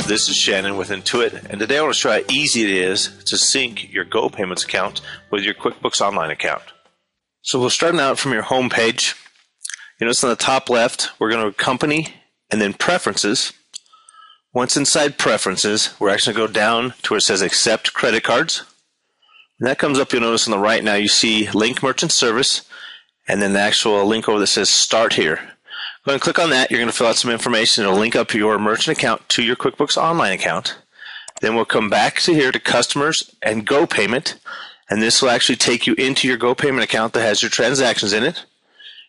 This is Shannon with Intuit, and today I want to show how easy it is to sync your GoPayments account with your QuickBooks Online account. So we'll start out from your home page. You notice on the top left, we're going to Company and then Preferences. Once inside Preferences, we're actually going to go down to where it says Accept Credit Cards. When that comes up, you'll notice on the right now you see Link Merchant Service and then the actual link over that says Start Here. Go ahead and click on that. You're going to fill out some information. It'll link up your merchant account to your QuickBooks Online account. Then we'll come back to here to Customers and GoPayment, and this will actually take you into your GoPayment account that has your transactions in it.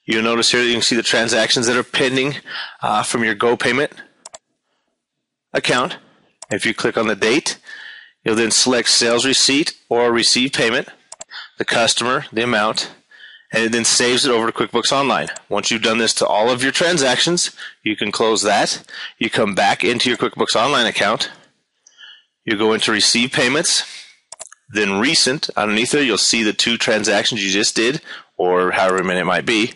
You'll notice here that you can see the transactions that are pending from your GoPayment account. If you click on the date, you'll then select Sales Receipt or Receive Payment, the customer, the amount, and it then saves it over to QuickBooks Online. Once you've done this to all of your transactions, you can close that. You come back into your QuickBooks Online account. You go into Receive Payments, then Recent. Underneath there, you'll see the 2 transactions you just did, or however many it might be.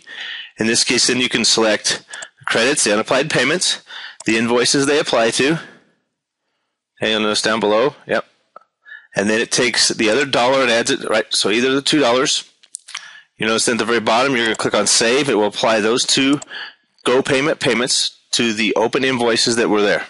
In this case, then you can select the credits, the unapplied payments, the invoices they apply to. And you'll notice down below, yep. And then it takes the other dollar and adds it, right? So either the $2. You notice at the very bottom, you're going to click on Save. It will apply those 2 GoPayment payments to the open invoices that were there.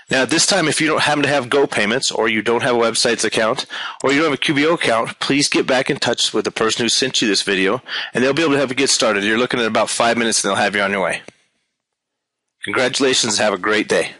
Now, at this time, if you don't happen to have GoPayments, or you don't have a websites account, or you don't have a QBO account, please get back in touch with the person who sent you this video, and they'll be able to help you get started. You're looking at about 5 minutes, and they'll have you on your way. Congratulations. Have a great day.